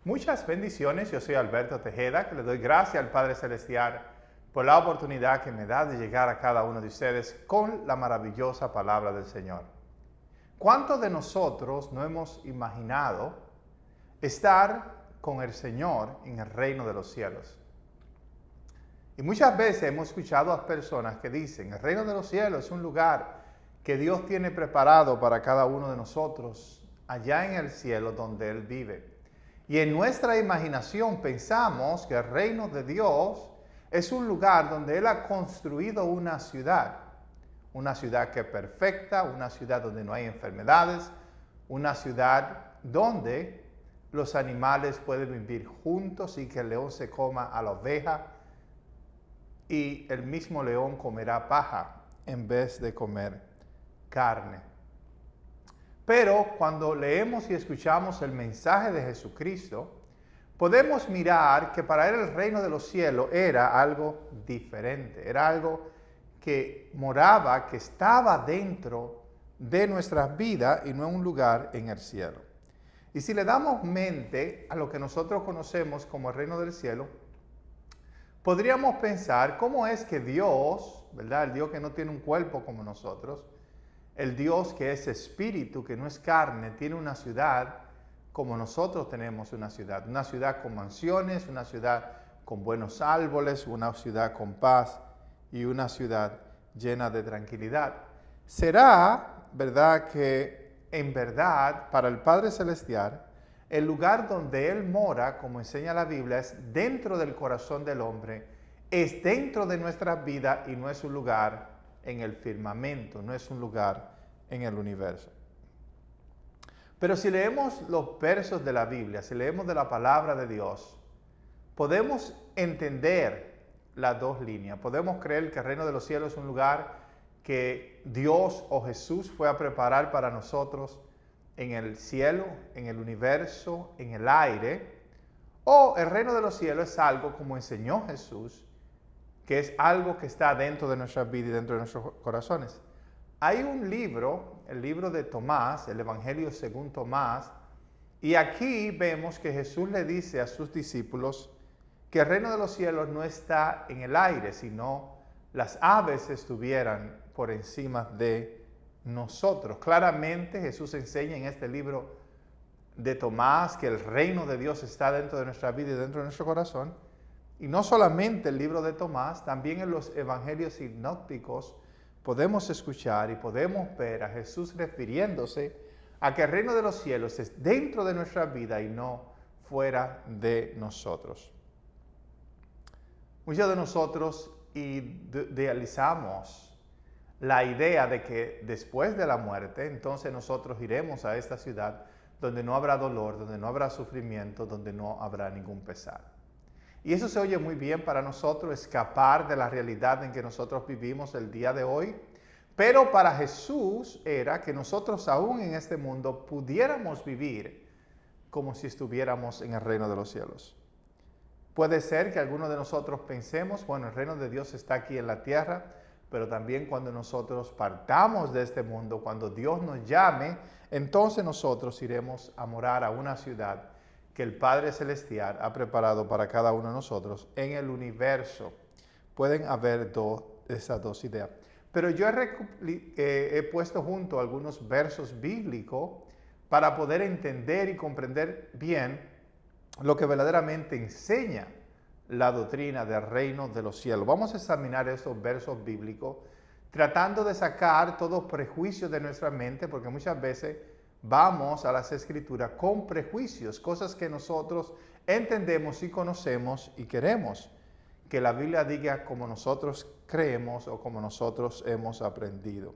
Muchas bendiciones, yo soy Alberto Tejeda, que le doy gracias al Padre Celestial por la oportunidad que me da de llegar a cada uno de ustedes con la maravillosa palabra del Señor. ¿Cuántos de nosotros no hemos imaginado estar con el Señor en el reino de los cielos? Y muchas veces hemos escuchado a personas que dicen, el reino de los cielos es un lugar que Dios tiene preparado para cada uno de nosotros, allá en el cielo donde Él vive. Y en nuestra imaginación pensamos que el reino de Dios es un lugar donde Él ha construido una ciudad que es perfecta, una ciudad donde no hay enfermedades, una ciudad donde los animales pueden vivir juntos y que el león se coma a la oveja y el mismo león comerá paja en vez de comer carne. Pero cuando leemos y escuchamos el mensaje de Jesucristo, podemos mirar que para Él el reino de los cielos era algo diferente, era algo que moraba, que estaba dentro de nuestras vidas y no en un lugar en el cielo. Y si le damos mente a lo que nosotros conocemos como el reino del cielo, podríamos pensar cómo es que Dios, ¿verdad? El Dios que no tiene un cuerpo como nosotros, el Dios que es espíritu, que no es carne, tiene una ciudad como nosotros tenemos una ciudad con mansiones, una ciudad con buenos árboles, una ciudad con paz y una ciudad llena de tranquilidad. ¿Será, verdad, que en verdad para el Padre Celestial, el lugar donde Él mora, como enseña la Biblia, es dentro del corazón del hombre, es dentro de nuestras vidas y no es un lugar en el firmamento, no es un lugar en el universo? Pero si leemos los versos de la Biblia, si leemos de la palabra de Dios, podemos entender las dos líneas. Podemos creer que el reino de los cielos es un lugar que Dios o Jesús fue a preparar para nosotros en el cielo, en el universo, en el aire. O el reino de los cielos es algo, como enseñó Jesús, que es algo que está dentro de nuestras vidas y dentro de nuestros corazones. Hay un libro, el libro de Tomás, el Evangelio según Tomás, y aquí vemos que Jesús le dice a sus discípulos que el reino de los cielos no está en el aire, sino las aves estuvieran por encima de nosotros. Claramente Jesús enseña en este libro de Tomás que el reino de Dios está dentro de nuestra vida y dentro de nuestro corazón. Y no solamente el libro de Tomás, también en los evangelios sinópticos podemos escuchar y podemos ver a Jesús refiriéndose a que el reino de los cielos es dentro de nuestra vida y no fuera de nosotros. Muchos de nosotros idealizamos la idea de que después de la muerte, entonces nosotros iremos a esta ciudad donde no habrá dolor, donde no habrá sufrimiento, donde no habrá ningún pesar. Y eso se oye muy bien para nosotros, escapar de la realidad en que nosotros vivimos el día de hoy. Pero para Jesús era que nosotros aún en este mundo pudiéramos vivir como si estuviéramos en el reino de los cielos. Puede ser que algunos de nosotros pensemos, bueno, el reino de Dios está aquí en la tierra, pero también cuando nosotros partamos de este mundo, cuando Dios nos llame, entonces nosotros iremos a morar a una ciudad que el Padre Celestial ha preparado para cada uno de nosotros en el universo. Pueden haber esas dos ideas. Pero yo he puesto junto algunos versos bíblicos para poder entender y comprender bien lo que verdaderamente enseña la doctrina del reino de los cielos. Vamos a examinar estos versos bíblicos tratando de sacar todo prejuicio de nuestra mente, porque muchas veces vamos a las escrituras con prejuicios, cosas que nosotros entendemos y conocemos y queremos que la Biblia diga como nosotros creemos o como nosotros hemos aprendido.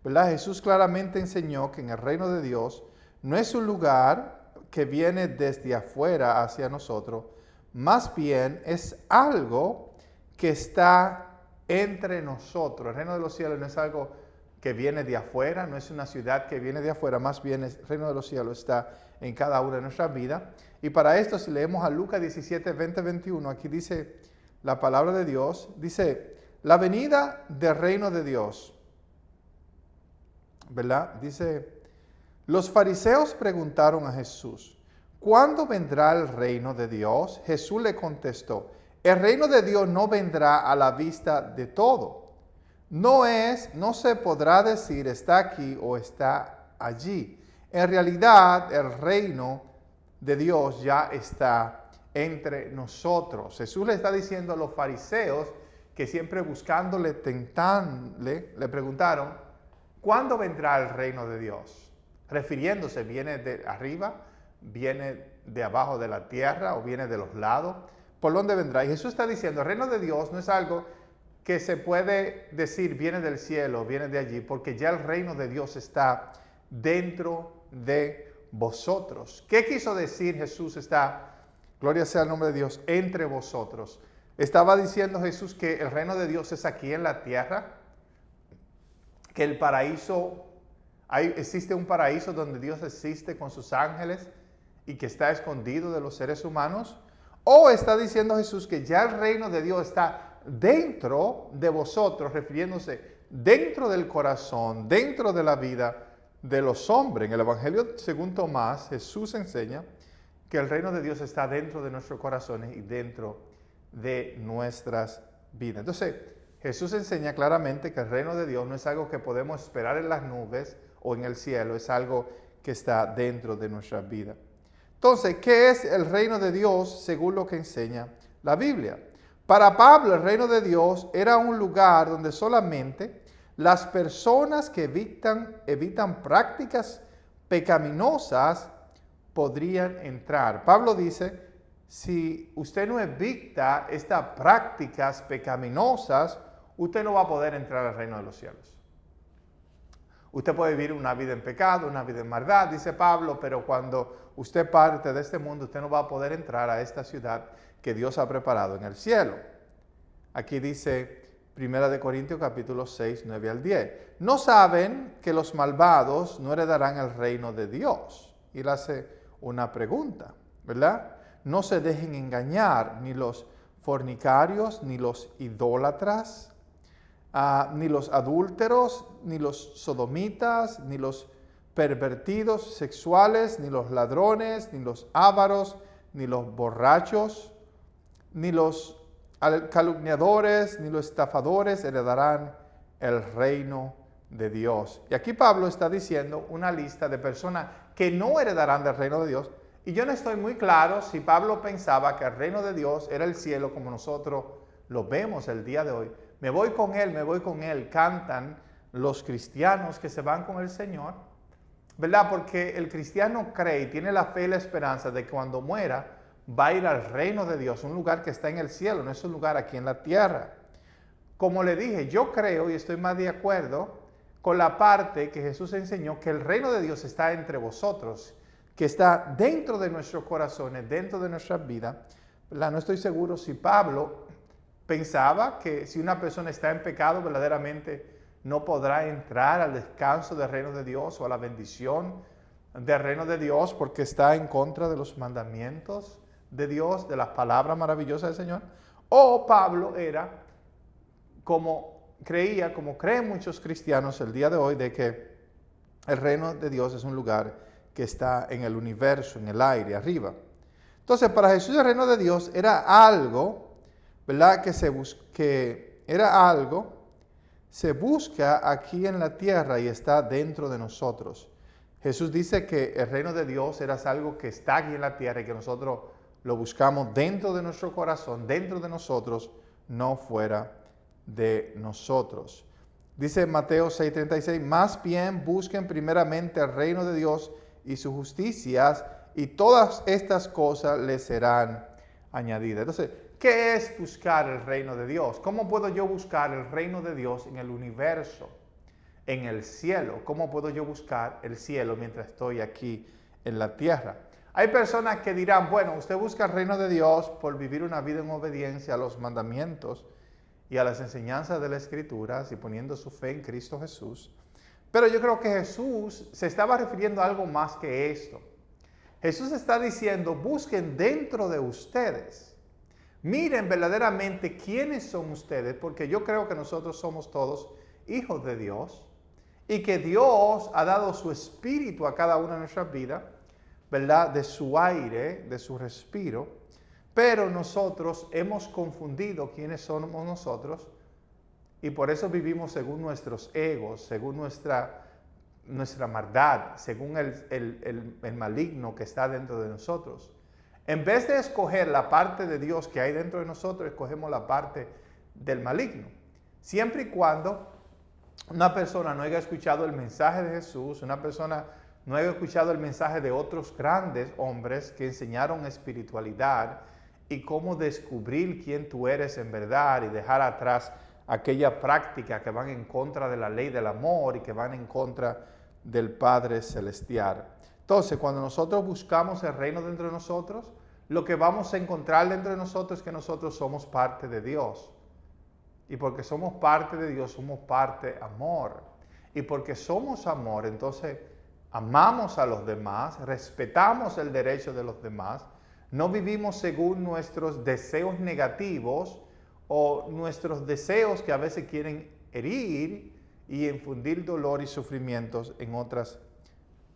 ¿Verdad? Jesús claramente enseñó que en el reino de Dios no es un lugar que viene desde afuera hacia nosotros, más bien es algo que está entre nosotros. El reino de los cielos no es algo que viene de afuera, no es una ciudad que viene de afuera, más bien el reino de los cielos está en cada una de nuestras vidas. Y para esto, si leemos a Lucas 17, 20, 21, aquí dice la palabra de Dios, dice, la venida del reino de Dios, ¿verdad? Dice, los fariseos preguntaron a Jesús, ¿cuándo vendrá el reino de Dios? Jesús le contestó, el reino de Dios no vendrá a la vista de todo. No se podrá decir está aquí o está allí. En realidad, el reino de Dios ya está entre nosotros. Jesús le está diciendo a los fariseos que siempre buscándole, tentándole, le preguntaron, ¿cuándo vendrá el reino de Dios? Refiriéndose, ¿viene de arriba? ¿Viene de abajo de la tierra o viene de los lados? ¿Por dónde vendrá? Y Jesús está diciendo, el reino de Dios no es algo que se puede decir viene del cielo, viene de allí, porque ya el reino de Dios está dentro de vosotros. ¿Qué quiso decir Jesús está, gloria sea el nombre de Dios, entre vosotros? Estaba diciendo Jesús que el reino de Dios es aquí en la tierra, que el paraíso, existe un paraíso donde Dios existe con sus ángeles y que está escondido de los seres humanos. ¿O está diciendo Jesús que ya el reino de Dios está dentro de vosotros, refiriéndose dentro del corazón, dentro de la vida de los hombres? En el Evangelio según Tomás, Jesús enseña que el reino de Dios está dentro de nuestros corazones y dentro de nuestras vidas. Entonces, Jesús enseña claramente que el reino de Dios no es algo que podemos esperar en las nubes o en el cielo, es algo que está dentro de nuestra vida. Entonces, ¿qué es el reino de Dios según lo que enseña la Biblia? Para Pablo, el reino de Dios era un lugar donde solamente las personas que evitan prácticas pecaminosas podrían entrar. Pablo dice, si usted no evita estas prácticas pecaminosas, usted no va a poder entrar al reino de los cielos. Usted puede vivir una vida en pecado, una vida en maldad, dice Pablo, pero cuando usted parte de este mundo, usted no va a poder entrar a esta ciudad que Dios ha preparado en el cielo. Aquí dice 1 Corintios capítulo 6, 9 al 10. ¿No saben que los malvados no heredarán el reino de Dios? Y él hace una pregunta, ¿verdad? No se dejen engañar ni los fornicarios, ni los idólatras, ni los adúlteros, ni los sodomitas, ni los pervertidos sexuales, ni los ladrones, ni los ávaros, ni los borrachos, ni los calumniadores, ni los estafadores heredarán el reino de Dios. Y aquí Pablo está diciendo una lista de personas que no heredarán del reino de Dios. Y yo no estoy muy claro si Pablo pensaba que el reino de Dios era el cielo como nosotros lo vemos el día de hoy. Me voy con Él, cantan los cristianos que se van con el Señor, ¿verdad? Porque el cristiano cree y tiene la fe y la esperanza de que cuando muera va a ir al reino de Dios, un lugar que está en el cielo, no es un lugar aquí en la tierra. Como le dije, yo creo y estoy más de acuerdo con la parte que Jesús enseñó, que el reino de Dios está entre vosotros, que está dentro de nuestros corazones, dentro de nuestras vidas. No estoy seguro si Pablo pensaba que si una persona está en pecado, verdaderamente no podrá entrar al descanso del reino de Dios o a la bendición del reino de Dios porque está en contra de los mandamientos de Dios, de las palabras maravillosas del Señor. O Pablo era como creen muchos cristianos el día de hoy, de que el reino de Dios es un lugar que está en el universo, en el aire, arriba. Entonces, para Jesús el reino de Dios era algo, ¿verdad? Se busca aquí en la tierra y está dentro de nosotros. Jesús dice que el reino de Dios era algo que está aquí en la tierra y que nosotros lo buscamos dentro de nuestro corazón, dentro de nosotros, no fuera de nosotros. Dice Mateo 6:36, más bien busquen primeramente el reino de Dios y sus justicias, y todas estas cosas les serán añadidas. Entonces, ¿qué es buscar el reino de Dios? ¿Cómo puedo yo buscar el reino de Dios en el universo, en el cielo? ¿Cómo puedo yo buscar el cielo mientras estoy aquí en la tierra? Hay personas que dirán, bueno, usted busca el reino de Dios por vivir una vida en obediencia a los mandamientos y a las enseñanzas de la Escritura y poniendo su fe en Cristo Jesús. Pero yo creo que Jesús se estaba refiriendo a algo más que esto. Jesús está diciendo, busquen dentro de ustedes. Miren verdaderamente quiénes son ustedes, porque yo creo que nosotros somos todos hijos de Dios y que Dios ha dado su espíritu a cada una de nuestras vidas ¿verdad? De su aire, de su respiro, pero nosotros hemos confundido quiénes somos nosotros y por eso vivimos según nuestros egos, según nuestra maldad, según el maligno que está dentro de nosotros. En vez de escoger la parte de Dios que hay dentro de nosotros, escogemos la parte del maligno. Siempre y cuando una persona no haya escuchado el mensaje de Jesús, una persona no haya escuchado el mensaje de otros grandes hombres que enseñaron espiritualidad y cómo descubrir quién tú eres en verdad y dejar atrás aquella práctica que van en contra de la ley del amor y que van en contra del Padre Celestial. Entonces, cuando nosotros buscamos el reino dentro de nosotros, lo que vamos a encontrar dentro de nosotros es que nosotros somos parte de Dios. Y porque somos parte de Dios, somos parte amor. Y porque somos amor, entonces amamos a los demás, respetamos el derecho de los demás, no vivimos según nuestros deseos negativos o nuestros deseos que a veces quieren herir y infundir dolor y sufrimientos en otras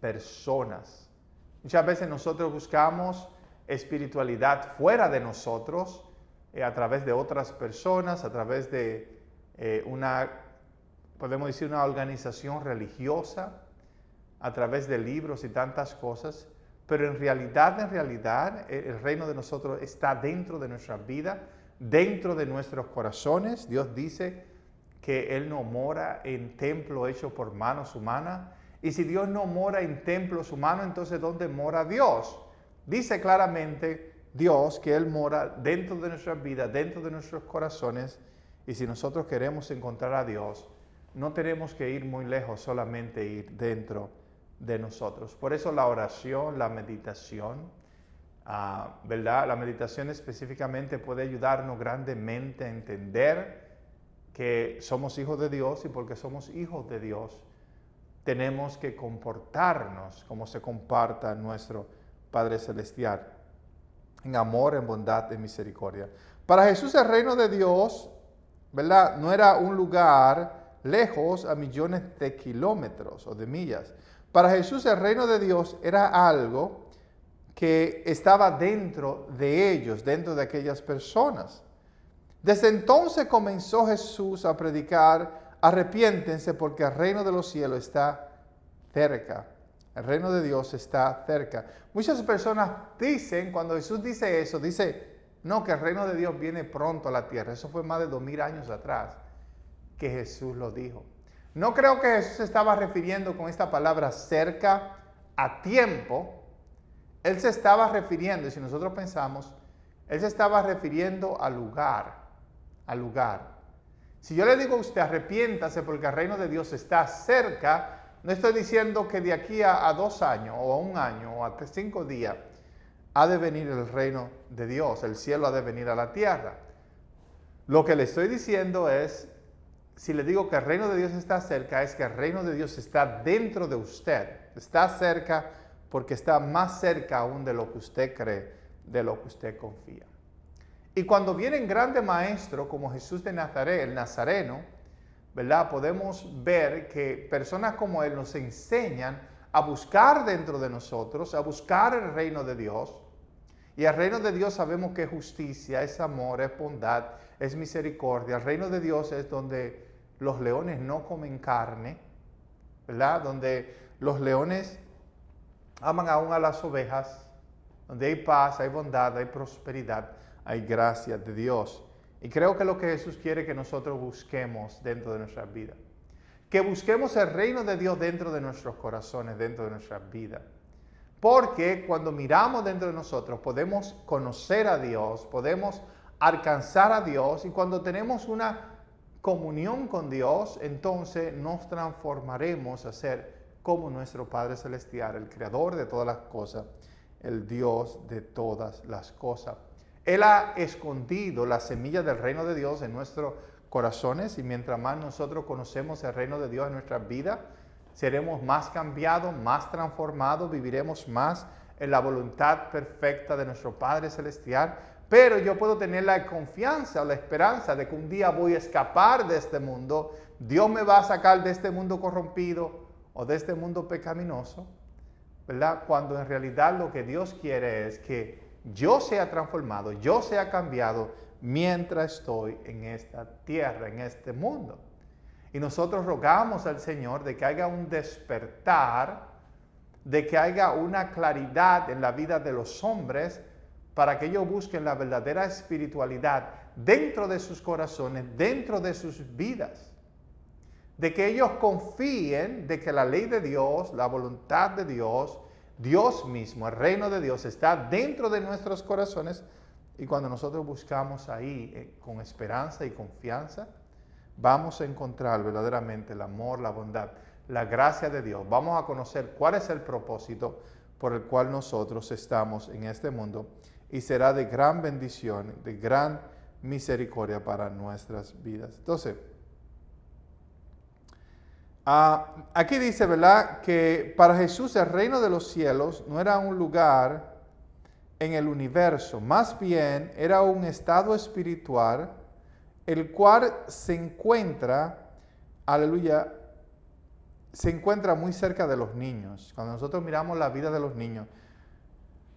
personas. Muchas veces nosotros buscamos espiritualidad fuera de nosotros, a través de otras personas, a través de podemos decir, una organización religiosa, a través de libros y tantas cosas, pero en realidad, el reino de nosotros está dentro de nuestra vida, dentro de nuestros corazones. Dios dice que Él no mora en templo hecho por manos humanas. Y si Dios no mora en templos humanos, entonces ¿dónde mora Dios? Dice claramente Dios que Él mora dentro de nuestra vida, dentro de nuestros corazones. Y si nosotros queremos encontrar a Dios, no tenemos que ir muy lejos, solamente ir dentro de nosotros. Por eso la oración, la meditación, ¿verdad? La meditación específicamente puede ayudarnos grandemente a entender que somos hijos de Dios y porque somos hijos de Dios tenemos que comportarnos como se comporta nuestro Padre Celestial, en amor, en bondad, en misericordia. Para Jesús el reino de Dios, ¿verdad? No era un lugar lejos a millones de kilómetros o de millas. Para Jesús el reino de Dios era algo que estaba dentro de ellos, dentro de aquellas personas. Desde entonces comenzó Jesús a predicar: arrepiéntense porque el reino de los cielos está cerca. El reino de Dios está cerca. Muchas personas dicen, cuando Jesús dice eso, dice, no, que el reino de Dios viene pronto a la tierra. Eso fue más de 2000 años atrás que Jesús lo dijo. No creo que Jesús se estaba refiriendo con esta palabra cerca a tiempo. Él se estaba refiriendo, y si nosotros pensamos, Él se estaba refiriendo al lugar, al lugar. Si yo le digo a usted, arrepiéntase porque el reino de Dios está cerca, no estoy diciendo que de aquí a 2 años, o a 1 año, o a 5 días, ha de venir el reino de Dios, el cielo ha de venir a la tierra. Lo que le estoy diciendo es, si le digo que el reino de Dios está cerca, es que el reino de Dios está dentro de usted. Está cerca porque está más cerca aún de lo que usted cree, de lo que usted confía. Y cuando vienen grandes maestros como Jesús de Nazaret, el Nazareno, ¿verdad? Podemos ver que personas como Él nos enseñan a buscar dentro de nosotros, a buscar el reino de Dios. Y el reino de Dios sabemos que es justicia, es amor, es bondad, es misericordia. El reino de Dios es donde los leones no comen carne, ¿verdad? Donde los leones aman aún a las ovejas, donde hay paz, hay bondad, hay prosperidad, hay gracia de Dios. Y creo que lo que Jesús quiere que nosotros busquemos dentro de nuestra vida. Que busquemos el reino de Dios dentro de nuestros corazones, dentro de nuestra vida. Porque cuando miramos dentro de nosotros podemos conocer a Dios, podemos alcanzar a Dios, y cuando tenemos una comunión con Dios, entonces nos transformaremos a ser como nuestro Padre Celestial, el Creador de todas las cosas, el Dios de todas las cosas. Él ha escondido la semilla del reino de Dios en nuestros corazones, y mientras más nosotros conocemos el reino de Dios en nuestras vidas, seremos más cambiados, más transformados, viviremos más en la voluntad perfecta de nuestro Padre Celestial. Pero yo puedo tener la confianza o la esperanza de que un día voy a escapar de este mundo, Dios me va a sacar de este mundo corrompido o de este mundo pecaminoso, ¿verdad? Cuando en realidad lo que Dios quiere es que yo sea transformado, yo sea cambiado mientras estoy en esta tierra, en este mundo. Y nosotros rogamos al Señor de que haya un despertar, de que haya una claridad en la vida de los hombres para que ellos busquen la verdadera espiritualidad dentro de sus corazones, dentro de sus vidas. De que ellos confíen de que la ley de Dios, la voluntad de Dios, Dios mismo, el reino de Dios está dentro de nuestros corazones, y cuando nosotros buscamos ahí con esperanza y confianza, vamos a encontrar verdaderamente el amor, la bondad, la gracia de Dios. Vamos a conocer cuál es el propósito por el cual nosotros estamos en este mundo, y será de gran bendición, de gran misericordia para nuestras vidas. Entonces, aquí dice, ¿verdad?, que para Jesús el reino de los cielos no era un lugar en el universo, más bien era un estado espiritual, el cual se encuentra, aleluya, se encuentra muy cerca de los niños. Cuando nosotros miramos la vida de los niños,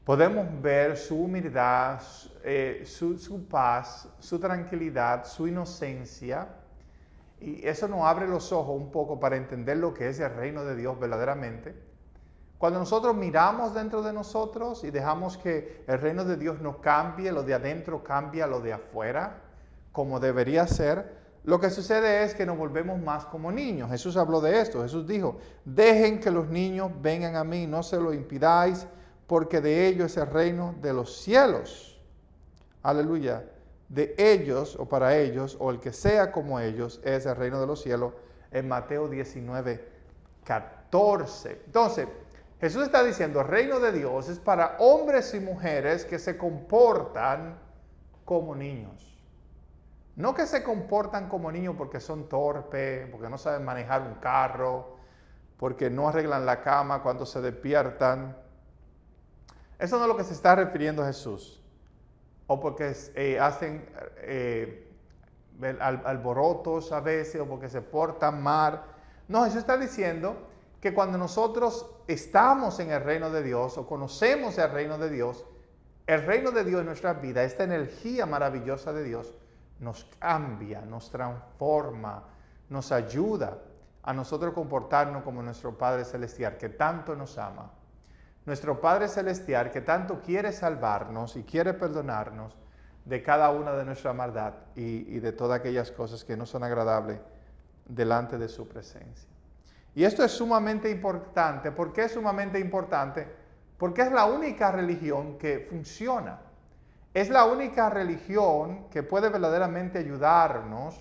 podemos ver su humildad, su paz, su tranquilidad, su inocencia. Y eso nos abre los ojos un poco para entender lo que es el reino de Dios verdaderamente. Cuando nosotros miramos dentro de nosotros y dejamos que el reino de Dios nos cambie, lo de adentro cambia lo de afuera, como debería ser, lo que sucede es que nos volvemos más como niños. Jesús habló de esto. Jesús dijo, dejen que los niños vengan a mí, no se lo impidáis, porque de ellos es el reino de los cielos. Aleluya. De ellos o para ellos o el que sea como ellos es el reino de los cielos, en Mateo 19, 14. Entonces, Jesús está diciendo, el reino de Dios es para hombres y mujeres que se comportan como niños. No que se comportan como niños porque son torpes, porque no saben manejar un carro, porque no arreglan la cama cuando se despiertan. Eso no es lo que se está refiriendo Jesús. O porque hacen alborotos a veces, o porque se portan mal. No, Jesús está diciendo que cuando nosotros estamos en el reino de Dios, o conocemos el reino de Dios en nuestra vida, esta energía maravillosa de Dios, nos cambia, nos transforma, nos ayuda a nosotros comportarnos como nuestro Padre Celestial, que tanto nos ama. Nuestro Padre Celestial, que tanto quiere salvarnos y quiere perdonarnos de cada una de nuestra maldad y de todas aquellas cosas que no son agradables delante de su presencia. Y esto es sumamente importante. ¿Por qué es sumamente importante? Porque es la única religión que funciona. Es la única religión que puede verdaderamente ayudarnos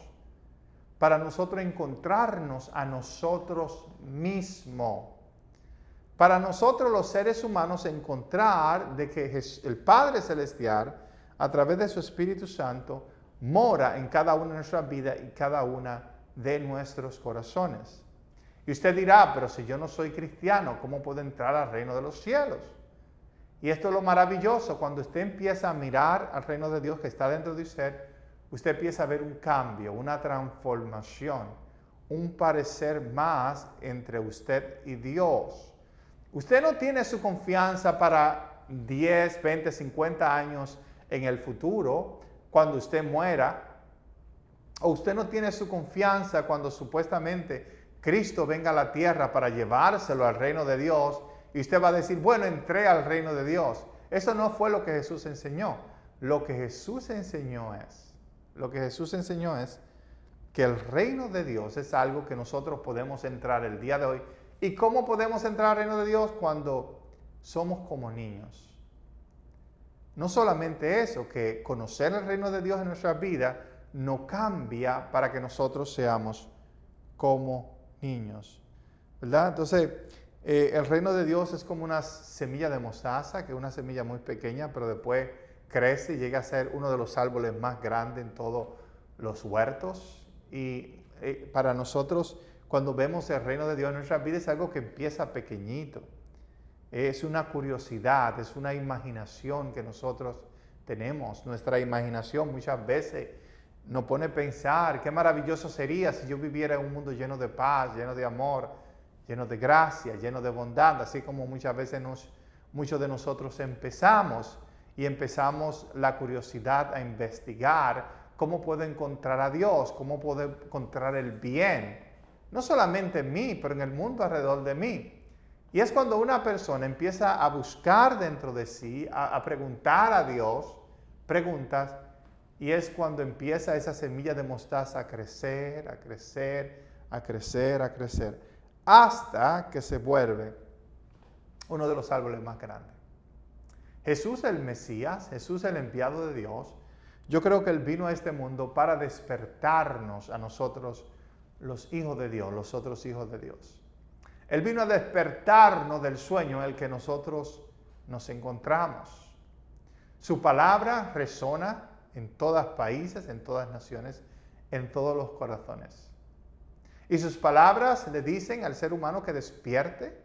para nosotros encontrarnos a nosotros mismos. Para nosotros los seres humanos encontrar de que el Padre Celestial, a través de su Espíritu Santo, mora en cada una de nuestras vidas y cada una de nuestros corazones. Y usted dirá, pero si yo no soy cristiano, ¿cómo puedo entrar al reino de los cielos? Y esto es lo maravilloso, cuando usted empieza a mirar al reino de Dios que está dentro de usted, usted empieza a ver un cambio, una transformación, un parecer más entre usted y Dios. Usted no tiene su confianza para 10, 20, 50 años en el futuro, cuando usted muera. O usted no tiene su confianza cuando supuestamente Cristo venga a la tierra para llevárselo al reino de Dios. Y usted va a decir, bueno, entré al reino de Dios. Eso no fue lo que Jesús enseñó. Lo que Jesús enseñó es que el reino de Dios es algo que nosotros podemos entrar el día de hoy. ¿Y cómo podemos entrar al reino de Dios? Cuando somos como niños. No solamente eso, que conocer el reino de Dios en nuestra vida nos cambia para que nosotros seamos como niños, ¿verdad? Entonces, el reino de Dios es como una semilla de mostaza, que es una semilla muy pequeña, pero después crece y llega a ser uno de los árboles más grandes en todos los huertos. Y para nosotros, cuando vemos el reino de Dios en nuestras vidas, es algo que empieza pequeñito. Es una curiosidad, es una imaginación que nosotros tenemos. Nuestra imaginación muchas veces nos pone a pensar qué maravilloso sería si yo viviera en un mundo lleno de paz, lleno de amor, lleno de gracia, lleno de bondad, así como muchas veces muchos de nosotros empezamos la curiosidad a investigar cómo puedo encontrar a Dios, cómo puedo encontrar el bien, no solamente en mí, pero en el mundo alrededor de mí. Y es cuando una persona empieza a buscar dentro de sí, a preguntar a Dios preguntas, y es cuando empieza esa semilla de mostaza a crecer, a crecer, a crecer, a crecer, hasta que se vuelve uno de los árboles más grandes. Jesús el Mesías, Jesús el enviado de Dios, yo creo que Él vino a este mundo para despertarnos a nosotros, los hijos de Dios, los otros hijos de Dios. Él vino a despertarnos del sueño en el que nosotros nos encontramos. Su palabra resona en todos países, en todas naciones, en todos los corazones. Y sus palabras le dicen al ser humano que despierte,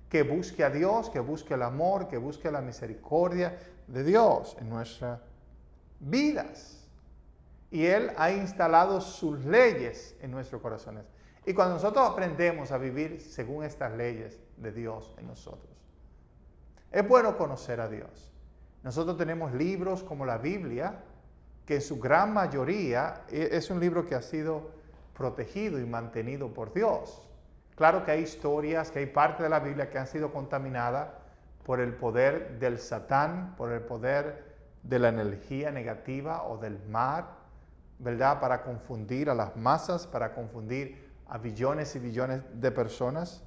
que busque a Dios, que busque el amor, que busque la misericordia de Dios en nuestras vidas. Y Él ha instalado sus leyes en nuestros corazones. Y cuando nosotros aprendemos a vivir según estas leyes de Dios en nosotros, es bueno conocer a Dios. Nosotros tenemos libros como la Biblia, que en su gran mayoría es un libro que ha sido protegido y mantenido por Dios. Claro que hay historias, que hay parte de la Biblia que han sido contaminadas por el poder del Satán, por el poder de la energía negativa o del mar, ¿verdad? Para confundir a las masas, para confundir a billones y billones de personas.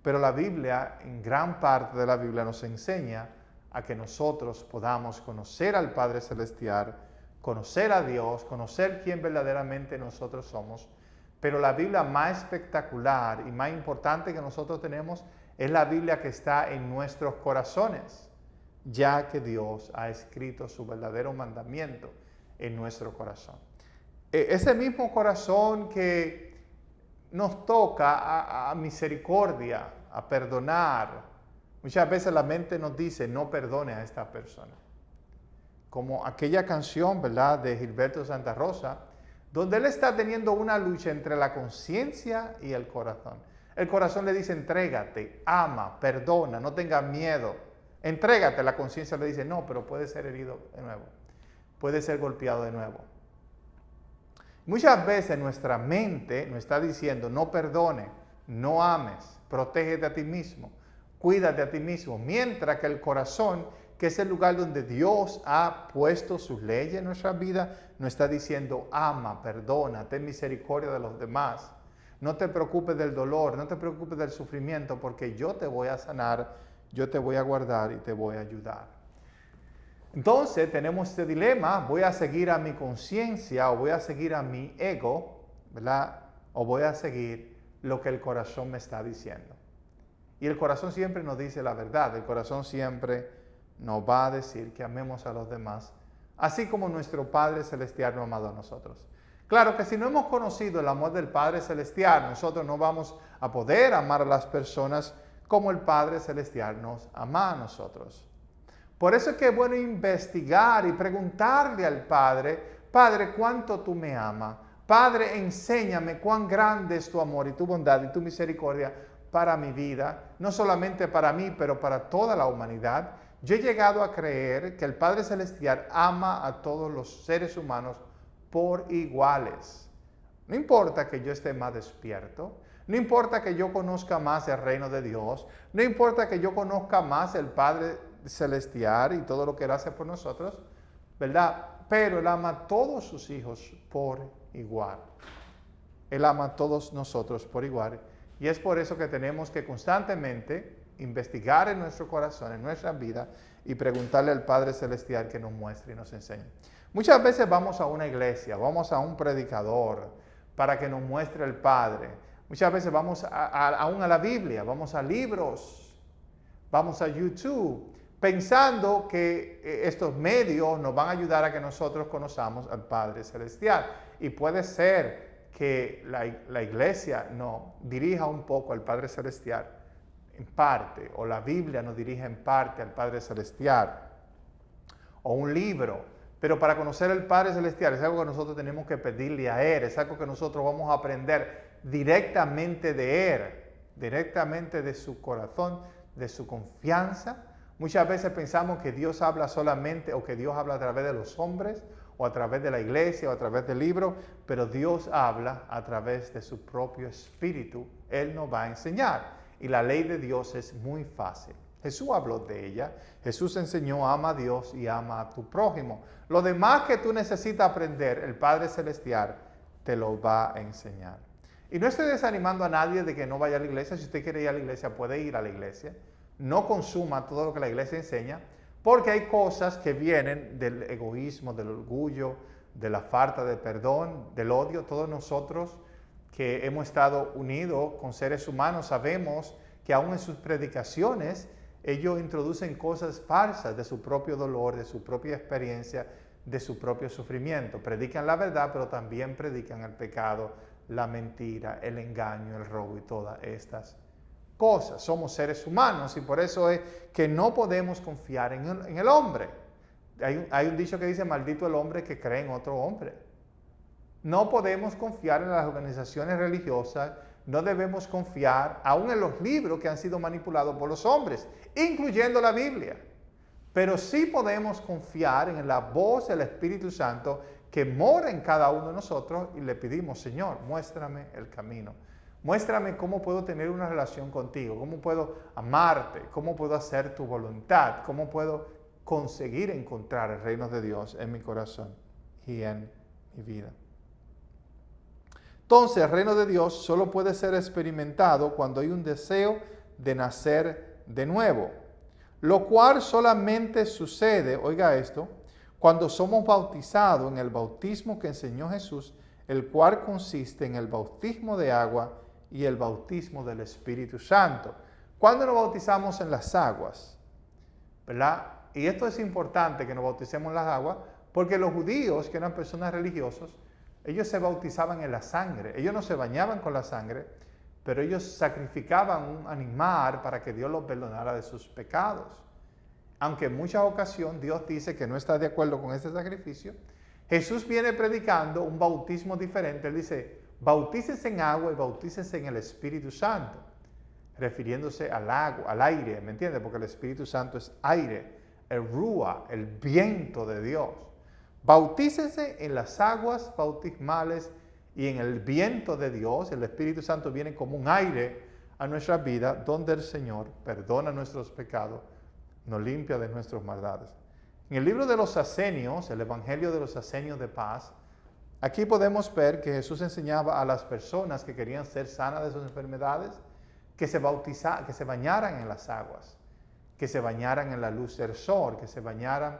Pero la Biblia, en gran parte de la Biblia, nos enseña a que nosotros podamos conocer al Padre Celestial, conocer a Dios, conocer quién verdaderamente nosotros somos. Pero la Biblia más espectacular y más importante que nosotros tenemos es la Biblia que está en nuestros corazones, ya que Dios ha escrito su verdadero mandamiento en nuestro corazón. Ese mismo corazón que nos toca a misericordia, a perdonar. Muchas veces la mente nos dice, no perdone a esta persona. Como aquella canción, ¿verdad?, de Gilberto Santa Rosa, donde él está teniendo una lucha entre la conciencia y el corazón. El corazón le dice, entrégate, ama, perdona, no tengas miedo. Entrégate, la conciencia le dice, no, pero puede ser herido de nuevo. Puede ser golpeado de nuevo. Muchas veces nuestra mente nos está diciendo, no perdone, no ames, protégete a ti mismo, cuídate a ti mismo. Mientras que el corazón, que es el lugar donde Dios ha puesto sus leyes en nuestra vida, nos está diciendo, ama, perdona, ten misericordia de los demás. No te preocupes del dolor, no te preocupes del sufrimiento, porque yo te voy a sanar, yo te voy a guardar y te voy a ayudar. Entonces tenemos este dilema, voy a seguir a mi conciencia o voy a seguir a mi ego, ¿verdad? O voy a seguir lo que el corazón me está diciendo. Y el corazón siempre nos dice la verdad, el corazón siempre nos va a decir que amemos a los demás, así como nuestro Padre Celestial nos ha amado a nosotros. Claro que si no hemos conocido el amor del Padre Celestial, nosotros no vamos a poder amar a las personas como el Padre Celestial nos ama a nosotros. Por eso es que es bueno investigar y preguntarle al Padre, Padre, ¿cuánto tú me amas? Padre, enséñame cuán grande es tu amor y tu bondad y tu misericordia para mi vida, no solamente para mí, pero para toda la humanidad. Yo he llegado a creer que el Padre Celestial ama a todos los seres humanos por iguales. No importa que yo esté más despierto, no importa que yo conozca más el reino de Dios, no importa que yo conozca más el Padre Celestial y todo lo que Él hace por nosotros, ¿verdad? Pero Él ama a todos sus hijos por igual. Él ama a todos nosotros por igual. Y es por eso que tenemos que constantemente investigar en nuestro corazón, en nuestra vida, y preguntarle al Padre Celestial que nos muestre y nos enseñe. Muchas veces vamos a una iglesia, vamos a un predicador para que nos muestre el Padre. Muchas veces vamos aún a la Biblia, vamos a libros, vamos a YouTube, pensando que estos medios nos van a ayudar a que nosotros conozcamos al Padre Celestial. Y puede ser que la iglesia nos dirija un poco al Padre Celestial en parte, o la Biblia nos dirige en parte al Padre Celestial, o un libro. Pero para conocer al Padre Celestial es algo que nosotros tenemos que pedirle a Él, es algo que nosotros vamos a aprender directamente de Él. directamente de su corazón, de su confianza. Muchas veces pensamos que Dios habla solamente o que Dios habla a través de los hombres o a través de la iglesia o a través del libro, pero Dios habla a través de su propio espíritu. Él nos va a enseñar y la ley de Dios es muy fácil. Jesús habló de ella. Jesús enseñó: ama a Dios y ama a tu prójimo. Lo demás que tú necesitas aprender, el Padre Celestial te lo va a enseñar. Y no estoy desanimando a nadie de que no vaya a la iglesia. Si usted quiere ir a la iglesia, puede ir a la iglesia. No consuma todo lo que la iglesia enseña, porque hay cosas que vienen del egoísmo, del orgullo, de la falta de perdón, del odio. Todos nosotros que hemos estado unidos con seres humanos sabemos que aún en sus predicaciones ellos introducen cosas falsas de su propio dolor, de su propia experiencia, de su propio sufrimiento. Predican la verdad, pero también predican el pecado, la mentira, el engaño, el robo y todas estas cosas. Somos seres humanos y por eso es que no podemos confiar en el hombre. Hay un dicho que dice: maldito el hombre que cree en otro hombre. No podemos confiar en las organizaciones religiosas, no debemos confiar aún en los libros que han sido manipulados por los hombres, incluyendo la Biblia. Pero sí podemos confiar en la voz del Espíritu Santo que mora en cada uno de nosotros y le pedimos: Señor, muéstrame el camino. Muéstrame cómo puedo tener una relación contigo, cómo puedo amarte, cómo puedo hacer tu voluntad, cómo puedo conseguir encontrar el reino de Dios en mi corazón y en mi vida. Entonces, el reino de Dios solo puede ser experimentado cuando hay un deseo de nacer de nuevo, lo cual solamente sucede, oiga esto, cuando somos bautizados en el bautismo que enseñó Jesús, el cual consiste en el bautismo de agua y el bautismo del Espíritu Santo. ¿Cuándo nos bautizamos? En las aguas, ¿verdad? Y esto es importante, que nos bauticemos en las aguas, porque los judíos, que eran personas religiosas, ellos se bautizaban en la sangre. Ellos no se bañaban con la sangre, pero ellos sacrificaban un animal para que Dios los perdonara de sus pecados. Aunque en muchas ocasiones Dios dice que no está de acuerdo con este sacrificio, Jesús viene predicando un bautismo diferente. Él dice: bautícense en agua y bautícense en el Espíritu Santo, refiriéndose al agua, al aire, ¿me entiende? Porque el Espíritu Santo es aire, el ruah, el viento de Dios. Bautícense en las aguas bautismales y en el viento de Dios. El Espíritu Santo viene como un aire a nuestra vida, donde el Señor perdona nuestros pecados, nos limpia de nuestras maldades. En el libro de los Asenios, el Evangelio de los Asenios de paz, aquí podemos ver que Jesús enseñaba a las personas que querían ser sanas de sus enfermedades que se bañaran en las aguas, que se bañaran en la luz del sol, que se bañaran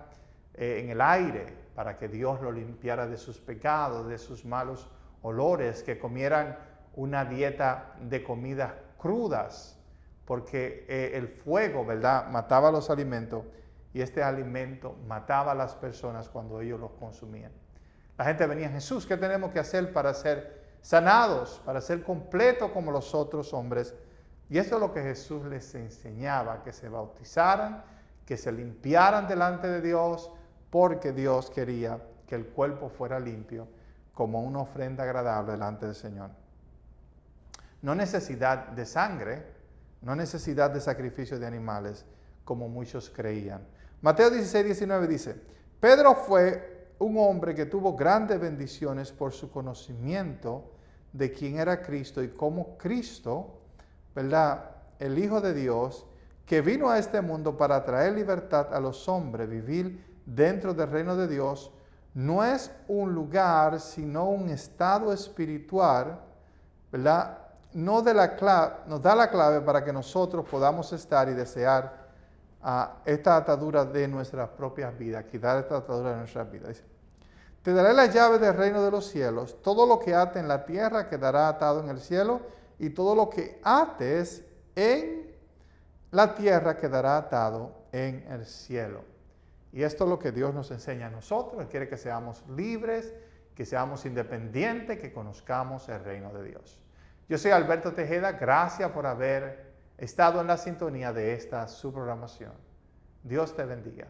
en el aire, para que Dios lo limpiara de sus pecados, de sus malos olores, que comieran una dieta de comidas crudas, porque el fuego, ¿verdad?, mataba los alimentos y este alimento mataba a las personas cuando ellos los consumían. La gente venía: Jesús, ¿qué tenemos que hacer para ser sanados, para ser completos como los otros hombres? Y eso es lo que Jesús les enseñaba: que se bautizaran, que se limpiaran delante de Dios, porque Dios quería que el cuerpo fuera limpio como una ofrenda agradable delante del Señor. No necesidad de sangre, no necesidad de sacrificio de animales, como muchos creían. Mateo 16:19 dice: Pedro fue un hombre que tuvo grandes bendiciones por su conocimiento de quién era Cristo y cómo Cristo, ¿verdad?, el Hijo de Dios, que vino a este mundo para traer libertad a los hombres, vivir dentro del reino de Dios, no es un lugar, sino un estado espiritual, ¿verdad? Nos da la clave para que nosotros podamos estar y desear esta atadura de nuestras propias vidas, quitar esta atadura de nuestras vidas. Dice: te daré la llave del reino de los cielos. Todo lo que ate en la tierra quedará atado en el cielo, y todo lo que ates en la tierra quedará atado en el cielo. Y esto es lo que Dios nos enseña a nosotros. Él quiere que seamos libres, que seamos independientes, que conozcamos el reino de Dios. Yo soy Alberto Tejeda. Gracias por haber estado en la sintonía de esta su programación. Dios te bendiga.